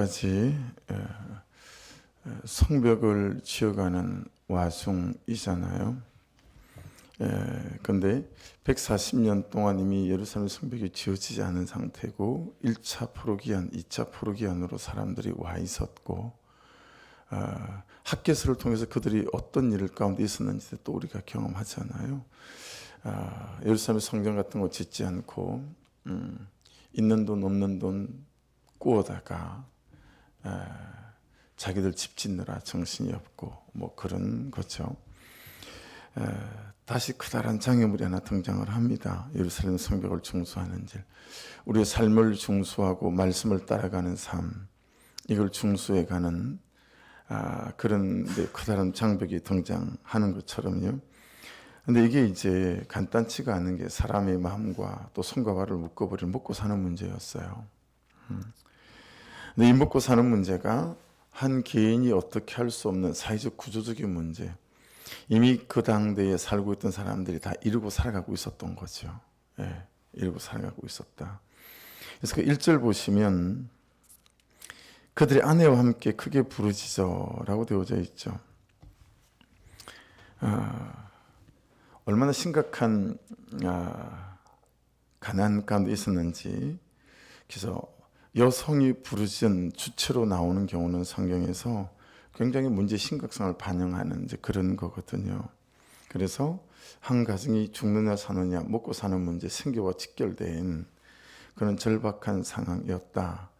까지 성벽을 지어가는 와중이잖아요. 근데 140년 동안 이미 예루살렘 성벽이 지어지지 않은 상태고 1차 포로기한, 2차 포로기한으로 사람들이 와 있었고 학개서를 통해서 그들이 어떤 일 가운데 있었는지 또 우리가 경험하잖아요. 예루살렘 성전 같은 거 짓지 않고 있는 돈 없는 돈 꾸어다가 자기들 집 짓느라 정신이 없고 뭐 그런 거죠. 다시 커다란 장애물이 하나 등장을 합니다. 예루살렘 성벽을 중수하는 일, 우리의 삶을 중수하고 말씀을 따라가는 삶, 이걸 중수해가는 그런 커다란 장벽이 등장하는 것처럼요. 근데 이게 이제 간단치가 않은 게 사람의 마음과 또 손과 발을 묶어버린 먹고 사는 문제였어요. 근데 이 먹고 사는 문제가 한 개인이 어떻게 할 수 없는 사회적 구조적인 문제, 이미 그 당대에 살고 있던 사람들이 다 이루고 살아가고 있었던 거죠. 이루고 살아가고 있었다. 그래서 그 1절 보시면 그들의 아내와 함께 크게 부르짖어라고 되어져 있죠. 얼마나 심각한 가난 가운데 있었는지. 그래서 여성이 부르짖은 주체로 나오는 경우는 성경에서 굉장히 문제의 심각성을 반영하는 이제 그런 거거든요. 그래서 한 가정이 죽느냐 사느냐, 먹고 사는 문제, 생계와 직결된 그런 절박한 상황이었다.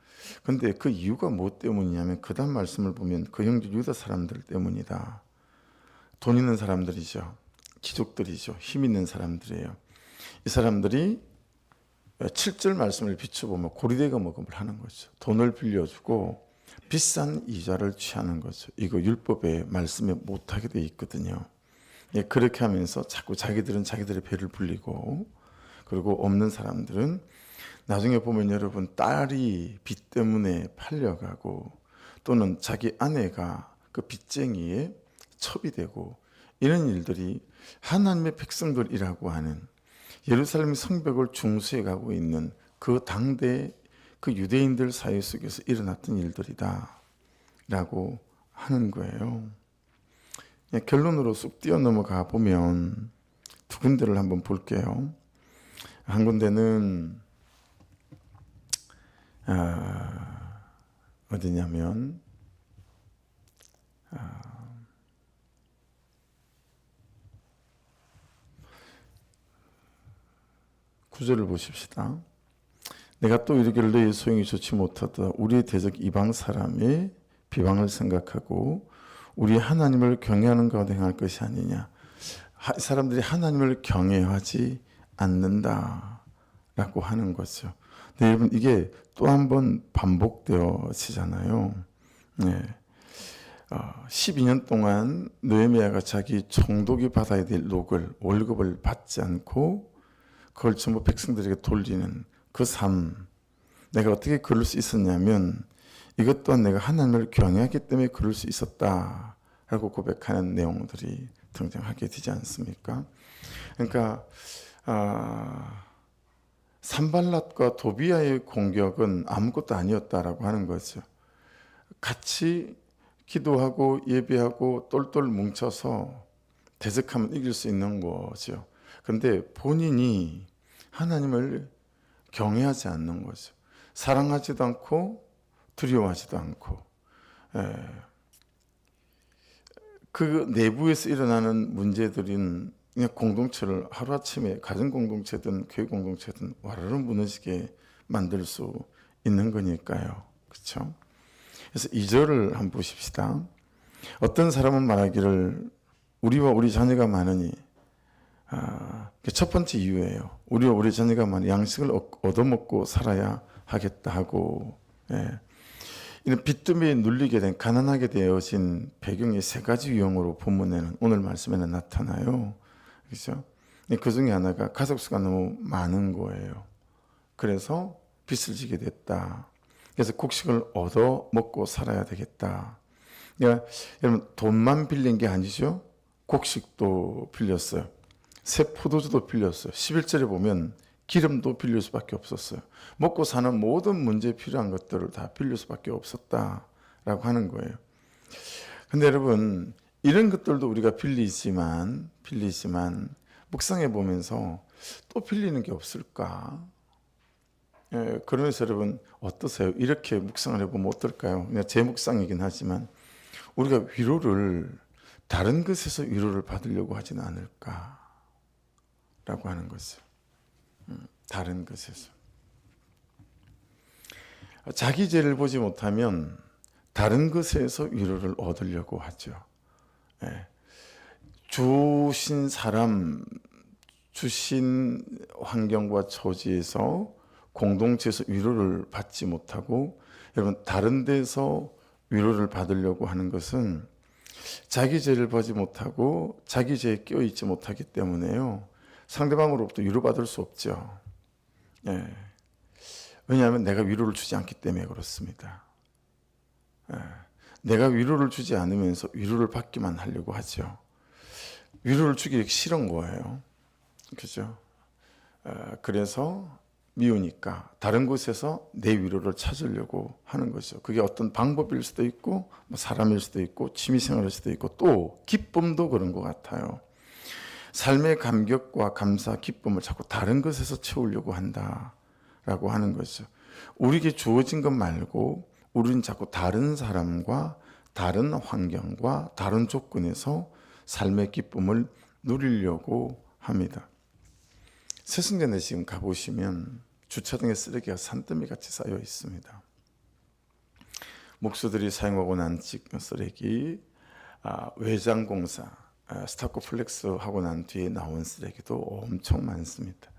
근데 그 이유가 뭐 때문이냐면 그 다음 말씀을 보면 그 형제 유다 사람들 때문이다. 돈 있는 사람들이죠. 귀족들이죠. 힘 있는 사람들이에요. 이 사람들이 7절 말씀을 비춰보면 고리대 거목을 하는 거죠. 돈을 빌려주고 비싼 이자를 취하는 거죠. 이거 율법의 말씀에 못하게 돼 있거든요. 그렇게 하면서 자꾸 자기들은 자기들의 배를 불리고, 그리고 없는 사람들은 나중에 보면 여러분 딸이 빚 때문에 팔려가고 또는 자기 아내가 그 빚쟁이에 첩이 되고, 이런 일들이 하나님의 백성들이라고 하는 예루살렘 성벽을 중수해 가고 있는 그 당대 그 유대인들 사회 속에서 일어났던 일들이다 라고 하는 거예요. 결론으로 쑥 뛰어넘어가 보면 두 군데를 한번 볼게요. 한 군데는 어디냐면 구절을 보십시다. 내가 또 이르기를 너희 소용이 좋지 못하다. 우리의 대적 이방 사람의 비방을 생각하고 우리 하나님을 경외하는 가운데 행할 것이 아니냐. 사람들이 하나님을 경외하지 않는다라고 하는 거죠. 근데 여러분 이게 또 한 번 반복되어지잖아요. 12년 동안 느헤미야가 자기 총독이 받아야 될 녹을, 월급을 받지 않고 그걸 전부 백성들에게 돌리는 그 삶, 내가 어떻게 그럴 수 있었냐면 이것 또한 내가 하나님을 경외하기 때문에 그럴 수 있었다라고 고백하는 내용들이 등장하게 되지 않습니까? 그러니까 산발랏과 도비아의 공격은 아무것도 아니었다라고 하는 거죠. 같이 기도하고 예배하고 똘똘 뭉쳐서 대적하면 이길 수 있는 거죠. 그런데 본인이 하나님을 경외하지 않는 거죠. 사랑하지도 않고 두려워하지도 않고, 그 내부에서 일어나는 문제들인 그냥 공동체를 하루아침에 가정 공동체든 교회 공동체든 와르르 무너지게 만들 수 있는 거니까요. 그렇죠? 그래서 2절을 한번 보십시다. 어떤 사람은 말하기를 우리와 우리 자녀가 많으니, 첫 번째 이유예요. 우리와 우리 자녀가 많이 양식을 얻어먹고 살아야 하겠다 하고, 이런 빚더미에 눌리게 된, 가난하게 되어진 배경이 세 가지 유형으로 본문에는, 오늘 말씀에는 나타나요. 그렇죠? 그 중에 하나가 가족수가 너무 많은 거예요. 그래서 빚을 지게 됐다. 그래서 곡식을 얻어먹고 살아야 되겠다. 그러니까 여러분 돈만 빌린 게 아니죠. 곡식도 빌렸어요. 새 포도주도 빌렸어요. 11절에 보면 기름도 빌릴 수밖에 없었어요. 먹고 사는 모든 문제에 필요한 것들을 다 빌릴 수밖에 없었다라고 하는 거예요. 근데 여러분, 이런 것들도 우리가 빌리지만 묵상해 보면서 또 빌리는 게 없을까? 그러면서 여러분 어떠세요? 이렇게 묵상을 해보면 어떨까요? 그냥 제 묵상이긴 하지만 우리가 위로를 다른 것에서 위로를 받으려고 하지는 않을까라고 하는 거죠. 다른 것에서. 자기 죄를 보지 못하면 다른 것에서 위로를 얻으려고 하죠. 주신 사람, 주신 환경과 처지에서 공동체에서 위로를 받지 못하고 여러분 다른 데서 위로를 받으려고 하는 것은 자기 죄를 보지 못하고 자기 죄에 껴있지 못하기 때문에요. 상대방으로부터 위로받을 수 없죠. 왜냐하면 내가 위로를 주지 않기 때문에 그렇습니다. 내가 위로를 주지 않으면서 위로를 받기만 하려고 하죠. 위로를 주기 싫은 거예요. 그죠? 그래서 미우니까 다른 곳에서 내 위로를 찾으려고 하는 거죠. 그게 어떤 방법일 수도 있고 뭐 사람일 수도 있고 취미생활일 수도 있고 또 기쁨도 그런 것 같아요. 삶의 감격과 감사, 기쁨을 자꾸 다른 것에서 채우려고 한다라고 하는 거죠. 우리에게 주어진 것 말고 우리는 자꾸 다른 사람과 다른 환경과 다른 조건에서 삶의 기쁨을 누리려고 합니다. 세승전에 지금 가보시면 주차장에 쓰레기가 산더미같이 쌓여 있습니다. 목수들이 사용하고 난 쓰레기, 외장공사, 스타코플렉스 하고 난 뒤에 나온 쓰레기도 엄청 많습니다.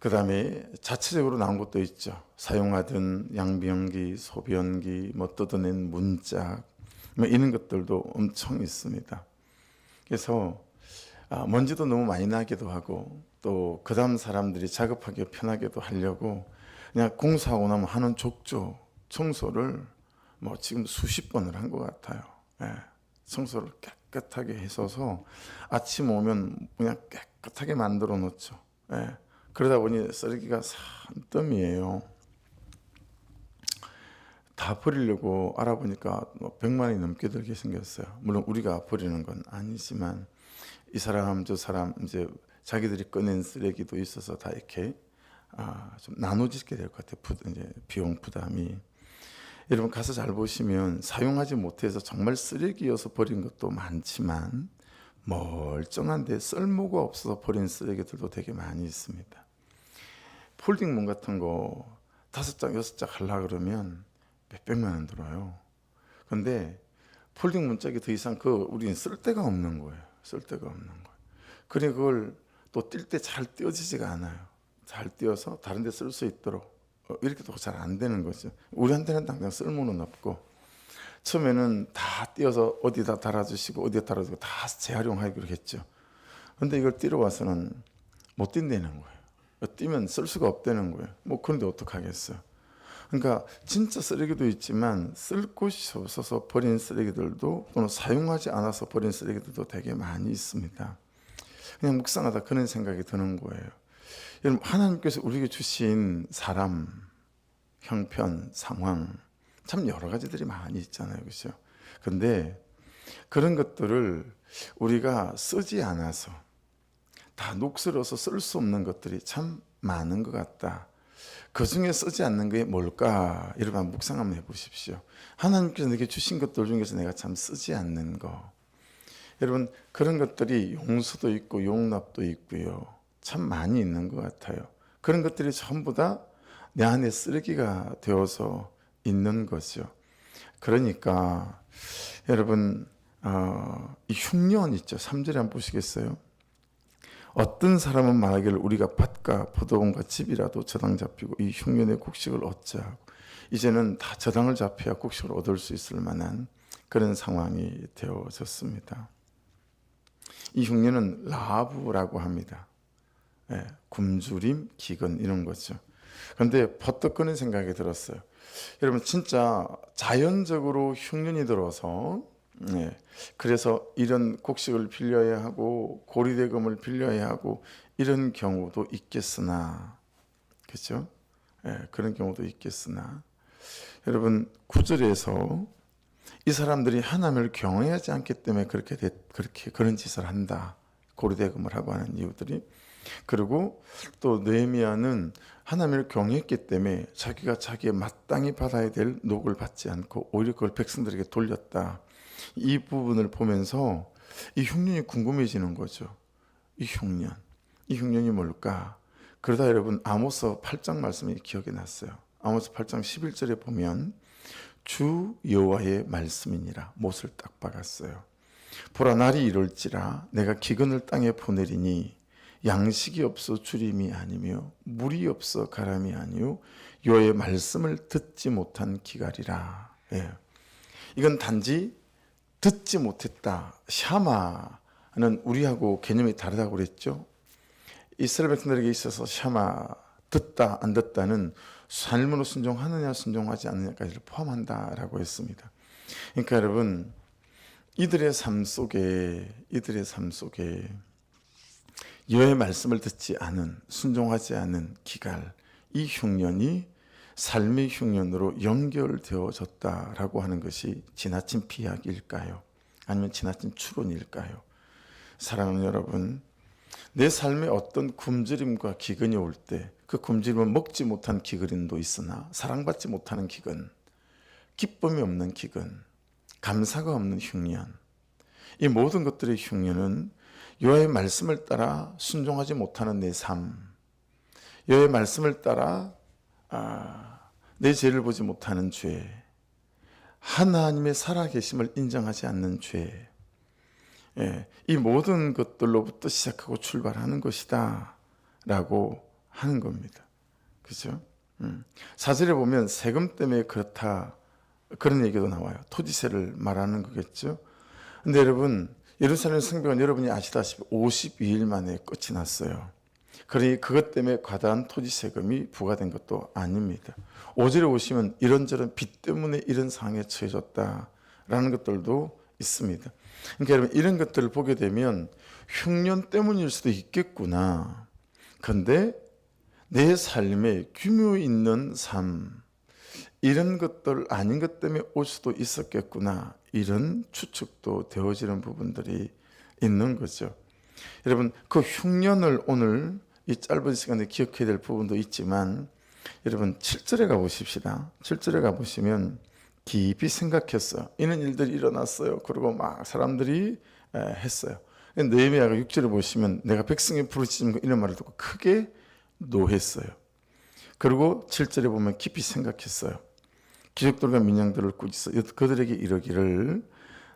그 다음에 자체적으로 나온 것도 있죠. 사용하던 양변기, 소변기, 뭐 뜯어낸 문짝, 뭐 이런 것들도 엄청 있습니다. 그래서 먼지도 너무 많이 나기도 하고 또 그 다음 사람들이 작업하기 편하게도 하려고 그냥 공사하고 나면 하는 족조 청소를 뭐 지금 수십 번을 한 것 같아요. 청소를 깨끗하게 해서서 아침 오면 그냥 깨끗하게 만들어 놓죠. 그러다 보니 쓰레기가 산더미예요. 다 버리려고 알아보니까 100만 원이 넘게 들게 생겼어요. 물론 우리가 버리는 건 아니지만 이 사람 저 사람 이제 자기들이 꺼낸 쓰레기도 있어서 다 이렇게 좀 나눠지게 될 것 같아요. 이제 비용 부담이. 여러분 가서 잘 보시면 사용하지 못해서 정말 쓰레기여서 버린 것도 많지만 멀쩡한데 쓸모가 없어서 버린 쓰레기들도 되게 많이 있습니다. 폴딩문 같은 거 5장, 6장 하려고 그러면 몇백만 원 들어요. 근데 폴딩 문짝이 더 이상 우리는 쓸 데가 없는 거예요. 쓸 데가 없는 거예요. 그래 그걸 또 뛸 때 잘 띄어지지가 않아요. 잘 띄어서 다른 데 쓸 수 있도록 이렇게도 잘 안 되는 거죠. 우리한테는 당장 쓸모는 없고 처음에는 다 띄어서 어디다 달아주시고 어디다 달아주고 다 재활용하기로 했죠. 근데 이걸 띄러 와서는 못 띈다는 거예요. 띄면 쓸 수가 없다는 거예요. 뭐 그런데 어떡하겠어요. 그러니까 진짜 쓰레기도 있지만 쓸 곳이 없어서 버린 쓰레기들도 또는 사용하지 않아서 버린 쓰레기들도 되게 많이 있습니다. 그냥 묵상하다 그런 생각이 드는 거예요. 여러분 하나님께서 우리에게 주신 사람, 형편, 상황 참 여러 가지들이 많이 있잖아요. 그렇죠? 근데 그런 것들을 우리가 쓰지 않아서 다 녹슬어서 쓸 수 없는 것들이 참 많은 것 같다. 그 중에 쓰지 않는 게 뭘까? 여러분 묵상 한번 해보십시오. 하나님께서 내게 주신 것들 중에서 내가 참 쓰지 않는 거. 여러분 그런 것들이 용서도 있고 용납도 있고요. 참 많이 있는 것 같아요. 그런 것들이 전부 다 내 안에 쓰레기가 되어서 있는 거죠. 그러니까 여러분 이 흉년 있죠. 3절에 한번 보시겠어요? 어떤 사람은 말하기를 우리가 밭과 포도원과 집이라도 저당 잡히고 이 흉년의 곡식을 얻자 하고 이제는 다 저당을 잡혀야 곡식을 얻을 수 있을 만한 그런 상황이 되어졌습니다. 이 흉년은 라하브라고 합니다. 굶주림, 기근 이런 거죠. 그런데 버떡 그런 생각이 들었어요. 여러분 진짜 자연적으로 흉년이 들어서 그래서 이런 곡식을 빌려야 하고 고리대금을 빌려야 하고 이런 경우도 있겠으나, 그렇죠? 그런 경우도 있겠으나, 여러분 9절에서 이 사람들이 하나님을 경외하지 않기 때문에 그렇게 그런 짓을 한다, 고리대금을 하고 하는 이유들이. 그리고 또 느헤미야는 하나님을 경외했기 때문에 자기가 자기의 마땅히 받아야 될 녹을 받지 않고 오히려 그걸 백성들에게 돌렸다. 이 부분을 보면서 이 흉년이 궁금해지는 거죠. 이 흉년이 뭘까? 그러다 여러분 아모스 8장 말씀이 기억이 났어요. 아모스 8장 11절에 보면 주 여호와의 말씀이니라, 못을 딱 박았어요. 보라, 날이 이럴지라 내가 기근을 땅에 보내리니 양식이 없어 주림이 아니며 물이 없어 가람이 아니요 여호와의 말씀을 듣지 못한 기갈이라. 이건 단지 듣지 못했다. 샤마는 우리하고 개념이 다르다고 그랬죠. 이스라엘 백성들에게 있어서 샤마, 듣다 안 듣다는 삶으로 순종하느냐 순종하지 않느냐까지를 포함한다라고 했습니다. 그러니까 여러분, 이들의 삶 속에 여호와의 말씀을 듣지 않은, 순종하지 않은 기갈, 이 흉년이 삶의 흉년으로 연결되어졌다라고 하는 것이 지나친 비약일까요? 아니면 지나친 추론일까요? 사랑하는 여러분, 내 삶에 어떤 굶주림과 기근이 올 때 그 굶주림은 먹지 못한 기근도 있으나 사랑받지 못하는 기근, 기쁨이 없는 기근, 감사가 없는 흉년, 이 모든 것들의 흉년은 여호와의 말씀을 따라 순종하지 못하는 내 삶, 여호와의 말씀을 따라 내 죄를 보지 못하는 죄, 하나님의 살아계심을 인정하지 않는 죄, 이 모든 것들로부터 시작하고 출발하는 것이다 라고 하는 겁니다. 그렇죠? 4절에 보면 세금 때문에 그렇다, 그런 얘기도 나와요. 토지세를 말하는 거겠죠. 근데 여러분, 예루살렘 성벽은 여러분이 아시다시피 52일 만에 끝이 났어요. 그러니 그것 때문에 과다한 토지세금이 부과된 것도 아닙니다. 5절에 오시면 이런저런 빚 때문에 이런 상황에 처해졌다라는 것들도 있습니다. 그러니까 여러분, 이런 것들을 보게 되면 흉년 때문일 수도 있겠구나. 그런데 내 삶에 규모 있는 삶, 이런 것들 아닌 것 때문에 올 수도 있었겠구나, 이런 추측도 되어지는 부분들이 있는 거죠. 여러분, 그 흉년을 오늘 이 짧은 시간에 기억해야 될 부분도 있지만, 여러분 7절에 가보십시다. 7절에 가보시면 깊이 생각했어. 이런 일들이 일어났어요. 그리고 막 사람들이 했어요. 느헤미야가 6절에 보시면 내가 백성의 부르짖음 이런 말을 듣고 크게 노했어요. 그리고 7절에 보면 깊이 생각했어요. 기족들과 민양들을 꾸짖어 그들에게 이르기를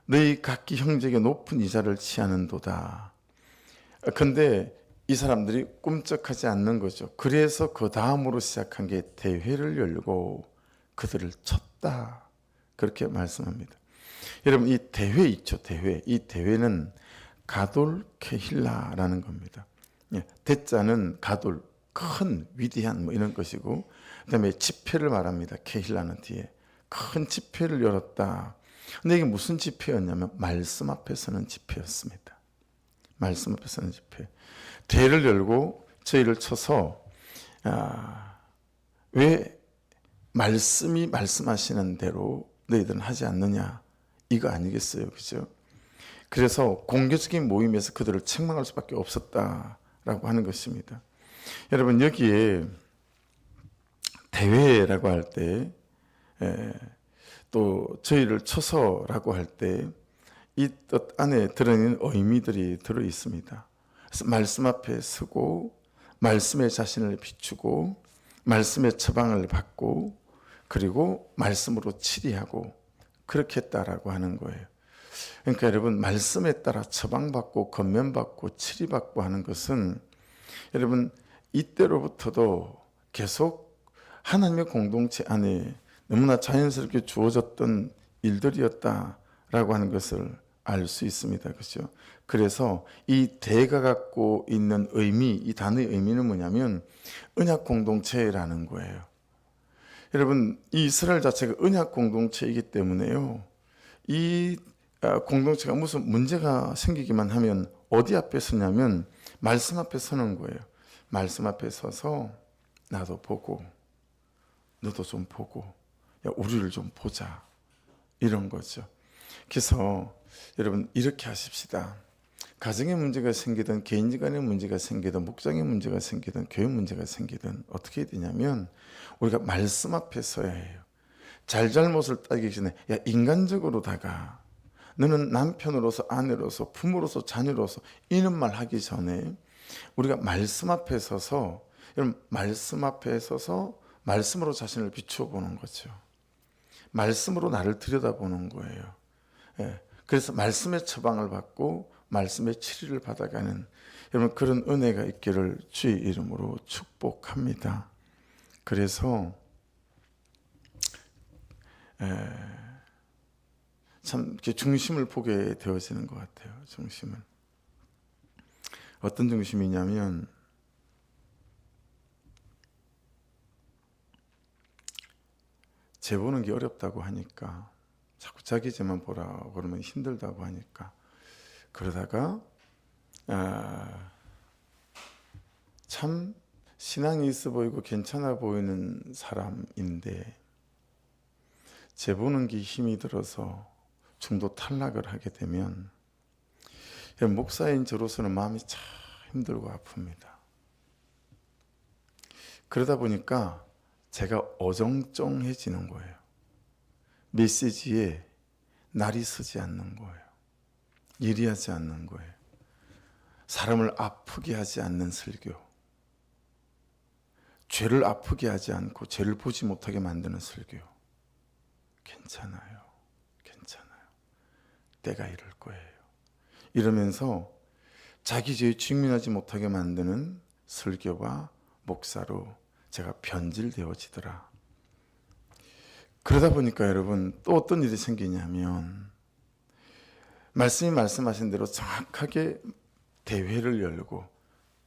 너희 각기 형제에게 높은 이자를 취하는도다. 근데 이 사람들이 꿈쩍하지 않는 거죠. 그래서 그 다음으로 시작한 게 대회를 열고 그들을 쳤다, 그렇게 말씀합니다. 여러분, 이 대회 있죠. 이 대회는 가돌 케힐라라는 겁니다. 대자는 가돌, 큰 위대한 뭐 이런 것이고, 그다음에 집회를 말합니다. 케힐라는 뒤에 큰 집회를 열었다. 근데 이게 무슨 집회였냐면 말씀 앞에 서는 집회였습니다. 말씀 앞에 서는 집회. 대회를 열고 저희를 쳐서 왜 말씀이 말씀하시는 대로 너희들은 하지 않느냐, 이거 아니겠어요, 그죠? 그래서 공개적인 모임에서 그들을 책망할 수밖에 없었다라고 하는 것입니다. 여러분, 여기에 대회라고 할 때, 또 저희를 쳐서라고 할 때 이 뜻 안에 들어있는 의미들이 들어 있습니다. 그래서 말씀 앞에 서고 말씀에 자신을 비추고 말씀의 처방을 받고 그리고 말씀으로 치리하고 그렇게 했다라고 하는 거예요. 그러니까 여러분, 말씀에 따라 처방받고 권면받고 치리받고 하는 것은 여러분 이때로부터도 계속 하나님의 공동체 안에 너무나 자연스럽게 주어졌던 일들이었다라고 하는 것을 알 수 있습니다. 그렇죠? 그래서 이 대가 갖고 있는 의미, 이 단어의 의미는 뭐냐면 언약 공동체라는 거예요. 여러분, 이 이스라엘 자체가 언약 공동체이기 때문에요. 이 공동체가 무슨 문제가 생기기만 하면 어디 앞에 서냐면 말씀 앞에 서는 거예요. 말씀 앞에 서서 나도 보고 너도 좀 보고 야, 우리를 좀 보자 이런 거죠. 그래서 여러분 이렇게 하십시다. 가정에 문제가 생기든 개인 간의 문제가 생기든 목장에 문제가 생기든 교회 문제가 생기든 어떻게 해야 되냐면 우리가 말씀 앞에 서야 해요. 잘잘못을 따지기 전에 야 인간적으로다가 너는 남편으로서 아내로서 부모로서 자녀로서 이런 말 하기 전에 우리가 말씀 앞에 서서 여러분 말씀 앞에 서서 말씀으로 자신을 비추어 보는 거죠. 말씀으로 나를 들여다보는 거예요. 예. 그래서 말씀의 처방을 받고 말씀의 치리를 받아가는 여러분 그런 은혜가 있기를 주의 이름으로 축복합니다. 그래서 참 이렇게 중심을 보게 되어지는 것 같아요. 중심을 어떤 중심이냐면 재 보는 게 어렵다고 하니까 자꾸 자기 재만 보라 그러면 힘들다고 하니까 그러다가 참 신앙이 있어 보이고 괜찮아 보이는 사람인데 재 보는 게 힘이 들어서 중도 탈락을 하게 되면 목사인 저로서는 마음이 참 힘들고 아픕니다. 그러다 보니까 제가 어정쩡해지는 거예요. 메시지에 날이 서지 않는 거예요. 예리하지 않는 거예요. 사람을 아프게 하지 않는 설교. 죄를 아프게 하지 않고 죄를 보지 못하게 만드는 설교. 괜찮아요. 괜찮아요. 때가 이럴 거예요. 이러면서 자기 죄에 직면하지 못하게 만드는 설교와 목사로 제가 변질되어지더라. 그러다 보니까 여러분 또 어떤 일이 생기냐면 말씀이 말씀하신 대로 정확하게 대회를 열고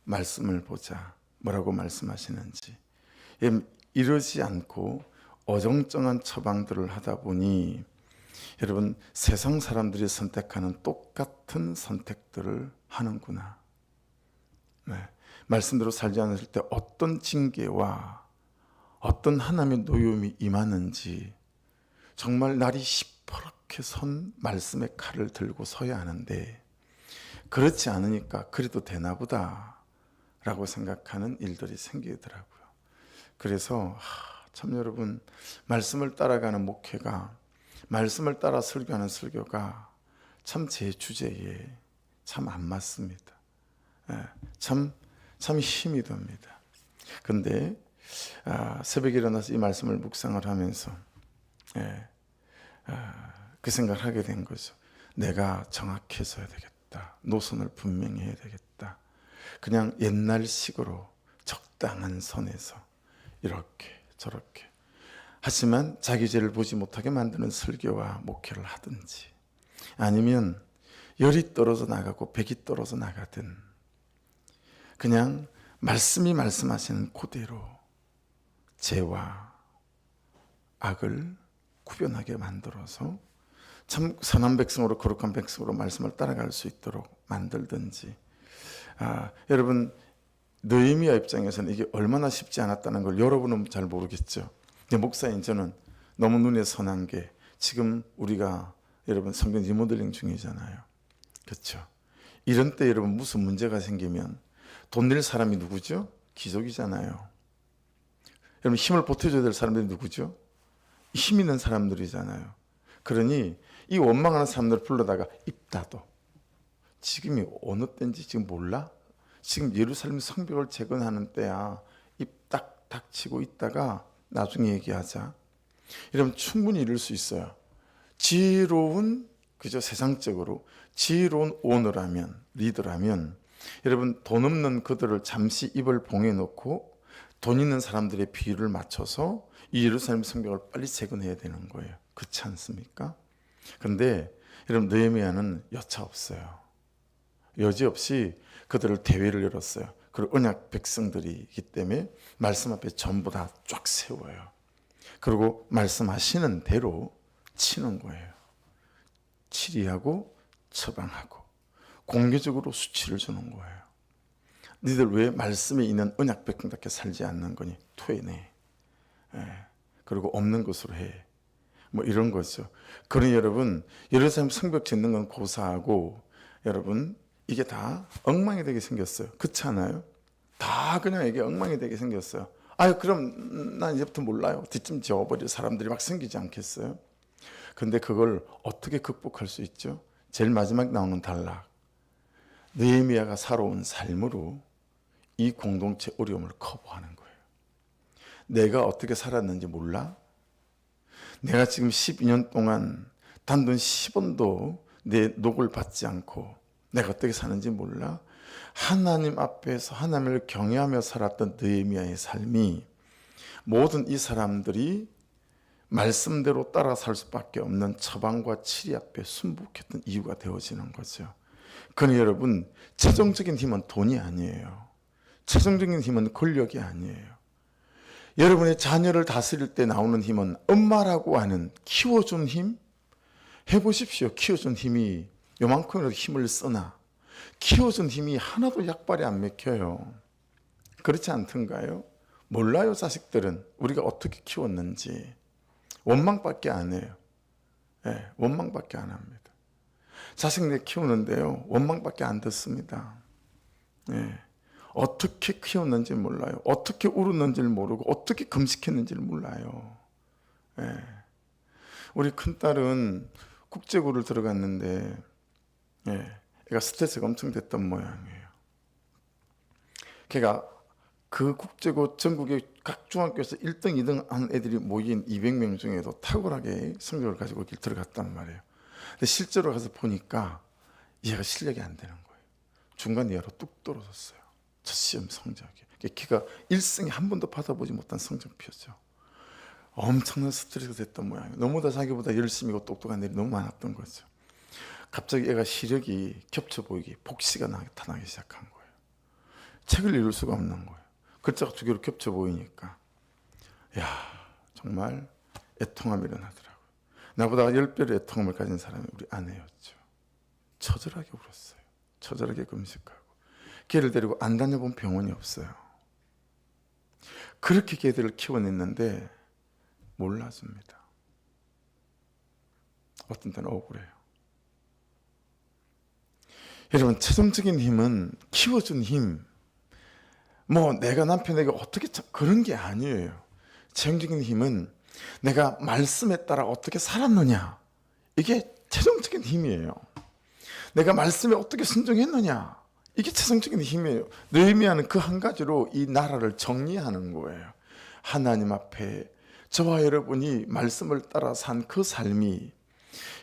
말씀을 보자. 뭐라고 말씀하시는지. 이러지 않고 어정쩡한 처방들을 하다 보니 여러분 세상 사람들이 선택하는 똑같은 선택들을 하는구나. 네. 말씀대로 살지 않았을 때 어떤 징계와 어떤 하나님의 노여움이 임하는지 정말 날이 시퍼렇게 선 말씀의 칼을 들고 서야 하는데 그렇지 않으니까 그래도 되나 보다 라고 생각하는 일들이 생기더라고요. 그래서 참 여러분 말씀을 따라가는 목회가 말씀을 따라 설교하는 설교가 참 제 주제에 참 안 맞습니다. 참 힘이 듭니다. 근데 새벽에 일어나서 이 말씀을 묵상을 하면서 그 생각을 하게 된 거죠. 내가 정확해져야 되겠다. 노선을 분명히 해야 되겠다. 그냥 옛날식으로 적당한 선에서 이렇게 저렇게 하지만 자기 죄를 보지 못하게 만드는 설교와 목회를 하든지 아니면 열이 떨어져 나가고 백이 떨어져 나가든 그냥 말씀이 말씀하시는 그대로 죄와 악을 구별하게 만들어서 참 선한 백성으로 거룩한 백성으로 말씀을 따라갈 수 있도록 만들든지 여러분 느헤미야 입장에서는 이게 얼마나 쉽지 않았다는 걸 여러분은 잘 모르겠죠. 근데 목사인 저는 너무 눈에 선한 게 지금 우리가 여러분 성경 리모델링 중이잖아요. 그렇죠. 이런 때 여러분 무슨 문제가 생기면 돈 낼 사람이 누구죠? 귀족이잖아요. 여러분 힘을 보태줘야 될 사람들이 누구죠? 힘 있는 사람들이잖아요. 그러니 이 원망하는 사람들을 불러다가 입다도 지금이 어느 때인지 지금 몰라? 지금 예루살렘 성벽을 재건하는 때야. 입 딱 닥치고 있다가 나중에 얘기하자. 이러면 충분히 이룰 수 있어요. 지혜로운 그저 세상적으로 지혜로운 오너라면 리더라면 여러분 돈 없는 그들을 잠시 입을 봉해 놓고 돈 있는 사람들의 비율을 맞춰서 이 예루살렘 성벽을 빨리 재건해야 되는 거예요. 그렇지 않습니까? 그런데 여러분 느헤미야는 여차 없어요. 여지없이 그들을 대회를 열었어요. 그리고 언약 백성들이기 때문에 말씀 앞에 전부 다 쫙 세워요. 그리고 말씀하시는 대로 치는 거예요. 치리하고 처방하고 공개적으로 수치를 주는 거예요. 니들 왜 말씀에 있는 언약 백성답게 살지 않는 거니? 토해내. 그리고 없는 것으로 해. 뭐 이런 거죠. 그러니 여러분, 예루살렘 성벽 짓는 건 고사하고, 여러분 이게 다 엉망이 되게 생겼어요. 그렇지 않아요? 다 그냥 이게 엉망이 되게 생겼어요. 아유, 그럼 난 이제부터 몰라요. 뒤쯤 지워버릴 사람들이 막 생기지 않겠어요? 근데 그걸 어떻게 극복할 수 있죠? 제일 마지막 나오는 단락. 느헤미야가 살아온 삶으로 이 공동체 어려움을 커버하는 거예요. 내가 어떻게 살았는지 몰라? 내가 지금 12년 동안 단돈 10원도 내 녹을 받지 않고 내가 어떻게 사는지 몰라? 하나님 앞에서 하나님을 경외하며 살았던 느헤미야의 삶이 모든 이 사람들이 말씀대로 따라 살 수밖에 없는 처방과 치리 앞에 순복했던 이유가 되어지는 거죠. 그러니 여러분, 최종적인 힘은 돈이 아니에요. 최종적인 힘은 권력이 아니에요. 여러분의 자녀를 다스릴 때 나오는 힘은 엄마라고 하는 키워준 힘? 해보십시오. 키워준 힘이 요만큼이라도 힘을 쓰나? 키워준 힘이 하나도 약발이 안 맥혀요. 그렇지 않던가요? 몰라요, 자식들은. 우리가 어떻게 키웠는지. 원망밖에 안 해요. 원망밖에 안 합니다. 자식들 키우는데요, 원망밖에 안 듣습니다. 어떻게 키웠는지 몰라요. 어떻게 울었는지를 모르고 어떻게 금식했는지를 몰라요. 우리 큰딸은 국제고를 들어갔는데 애가 스트레스가 엄청 됐던 모양이에요. 걔가 그 국제고 전국의 각 중학교에서 1등, 2등 한 애들이 모인 200명 중에도 탁월하게 성적을 가지고 들어갔단 말이에요. 근데 실제로 가서 보니까 얘가 실력이 안 되는 거예요. 중간 예로 뚝 떨어졌어요. 첫 시험 성적이. 걔가 1승에 한 번도 받아보지 못한 성적표죠. 엄청난 스트레스가 됐던 모양이에요. 너무나 자기보다 열심히고 똑똑한 애들이 너무 많았던 거죠. 갑자기 애가 시력이 겹쳐 보이기, 복시가 나타나기 시작한 거예요. 책을 읽을 수가 없는 거예요. 글자가 두 개로 겹쳐 보이니까. 야, 정말 애통함이 일어나더라고요. 나보다 10배의 애통함을 가진 사람이 우리 아내였죠. 처절하게 울었어요. 처절하게 금식하고. 걔를 데리고 안 다녀본 병원이 없어요. 그렇게 걔들을 키워냈는데 몰라줍니다. 어떤 때는 억울해요. 여러분, 최종적인 힘은 키워준 힘, 뭐 내가 남편에게 어떻게 그런 게 아니에요. 최종적인 힘은 내가 말씀에 따라 어떻게 살았느냐, 이게 최종적인 힘이에요. 내가 말씀에 어떻게 순종했느냐, 이게 최종적인 힘이에요. 느헤미야는 그 한 가지로 이 나라를 정리하는 거예요. 하나님 앞에 저와 여러분이 말씀을 따라 산 그 삶이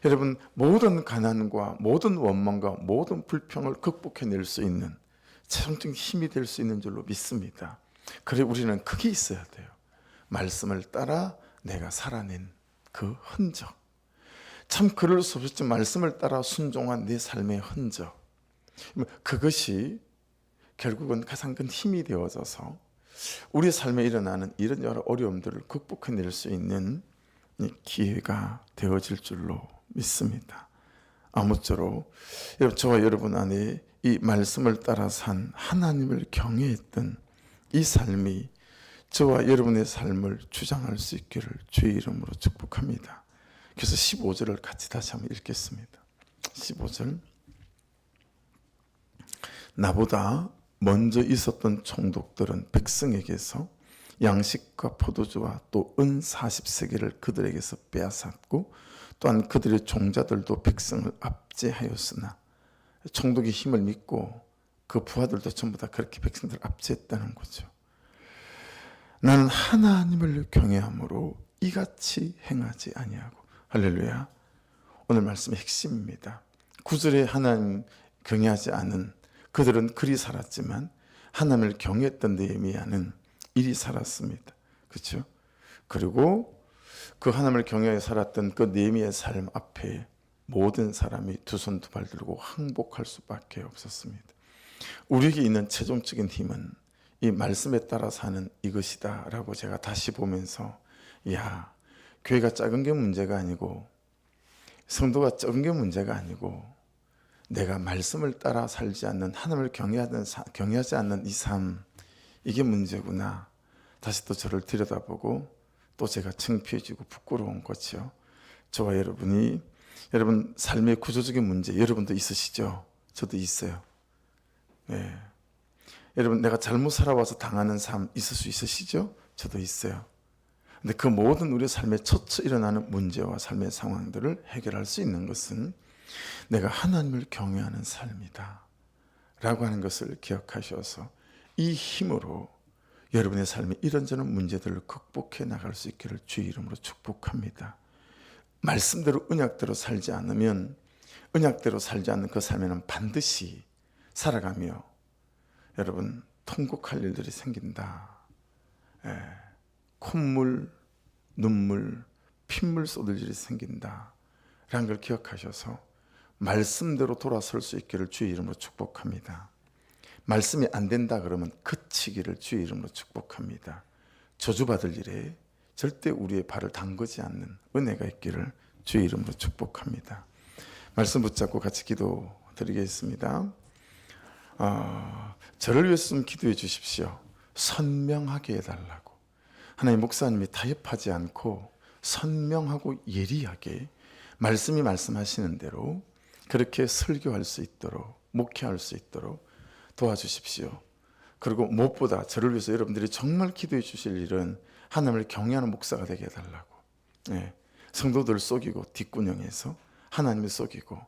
여러분 모든 가난과 모든 원망과 모든 불평을 극복해낼 수 있는 최종적인 힘이 될 수 있는 줄로 믿습니다. 그래 우리는 그게 있어야 돼요. 말씀을 따라 내가 살아낸 그 흔적. 참 그럴 수 없었지, 말씀을 따라 순종한 내 삶의 흔적. 그것이 결국은 가장 큰 힘이 되어져서 우리 삶에 일어나는 이런 여러 어려움들을 극복해낼 수 있는 기회가 되어질 줄로 믿습니다. 아무쪼록 저와 여러분 안에 이 말씀을 따라 산 하나님을 경외했던 이 삶이 저와 여러분의 삶을 주장할 수 있기를 주의 이름으로 축복합니다. 그래서 15절을 같이 다시 한번 읽겠습니다. 15절. 나보다 먼저 있었던 총독들은 백성에게서 양식과 포도주와 또 은 40세겔을 그들에게서 빼앗았고 또한 그들의 종자들도 백성을 압제하였으나, 총독의 힘을 믿고 그 부하들도 전부 다 그렇게 백성들을 압제했다는 거죠. 나는 하나님을 경외함으로 이같이 행하지 아니하고. 할렐루야. 오늘 말씀의 핵심입니다. 9절에 하나님 경외하지 않은 그들은 그리 살았지만 하나님을 경외했던 느헤미야는 이리 살았습니다. 그렇죠? 그리고 그 하나님을 경외하여 살았던 그 느헤미야의 삶 앞에 모든 사람이 두 손 두 발 들고 항복할 수밖에 없었습니다. 우리에게 있는 최종적인 힘은 이 말씀에 따라 사는 이것이다 라고 제가 다시 보면서, 야, 교회가 작은 게 문제가 아니고 성도가 적은 게 문제가 아니고 내가 말씀을 따라 살지 않는, 하나님을 경외하지 않는 이 삶, 이게 문제구나. 다시 또 저를 들여다보고 또 제가 창피해지고 부끄러운 거죠. 저와 여러분 삶의 구조적인 문제 여러분도 있으시죠? 저도 있어요. 네. 여러분, 내가 잘못 살아와서 당하는 삶 있을 수 있으시죠? 저도 있어요. 근데 그 모든 우리 삶에 처처 일어나는 문제와 삶의 상황들을 해결할 수 있는 것은 내가 하나님을 경외하는 삶이다 라고 하는 것을 기억하셔서 이 힘으로 여러분의 삶에 이런저런 문제들을 극복해 나갈 수 있기를 주의 이름으로 축복합니다. 말씀대로 언약대로 살지 않으면, 언약대로 살지 않는 그 삶에는 반드시 살아가며 여러분 통곡할 일들이 생긴다. 콧물, 눈물, 핏물 쏟을 일이 생긴다 라는 걸 기억하셔서 말씀대로 돌아설 수 있기를 주의 이름으로 축복합니다. 말씀이 안 된다 그러면 그치기를 주의 이름으로 축복합니다. 저주받을 일에 절대 우리의 발을 담그지 않는 은혜가 있기를 주의 이름으로 축복합니다. 말씀 붙잡고 같이 기도 드리겠습니다. 저를 위해서 좀 기도해 주십시오. 선명하게 해달라고. 하나님, 목사님이 타협하지 않고 선명하고 예리하게 말씀이 말씀하시는 대로 그렇게 설교할 수 있도록, 목회할 수 있도록 도와주십시오. 그리고 무엇보다 저를 위해서 여러분들이 정말 기도해 주실 일은 하나님을 경외하는 목사가 되게 해달라고. 성도들 속이고 뒷구녕에서 하나님을 속이고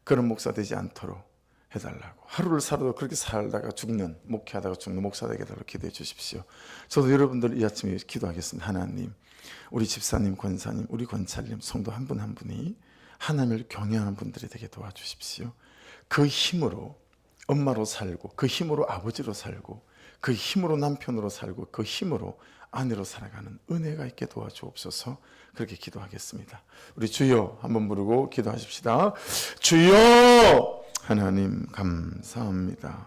그런 목사 되지 않도록 해달라고. 하루를 살아도 그렇게 살다가 죽는, 목회하다가 죽는 목사 되게 해달라고 기도해 주십시오. 저도 여러분들 이 아침에 기도하겠습니다. 하나님, 우리 집사님, 권사님, 우리 권찰님, 성도 한 분 한 분이 하나님을 경외하는 분들이 되게 도와주십시오. 그 힘으로 엄마로 살고, 그 힘으로 아버지로 살고, 그 힘으로 남편으로 살고, 그 힘으로 아내로 살아가는 은혜가 있게 도와주옵소서. 그렇게 기도하겠습니다. 우리 주여 한번 부르고 기도하십시다. 주여! 하나님 감사합니다.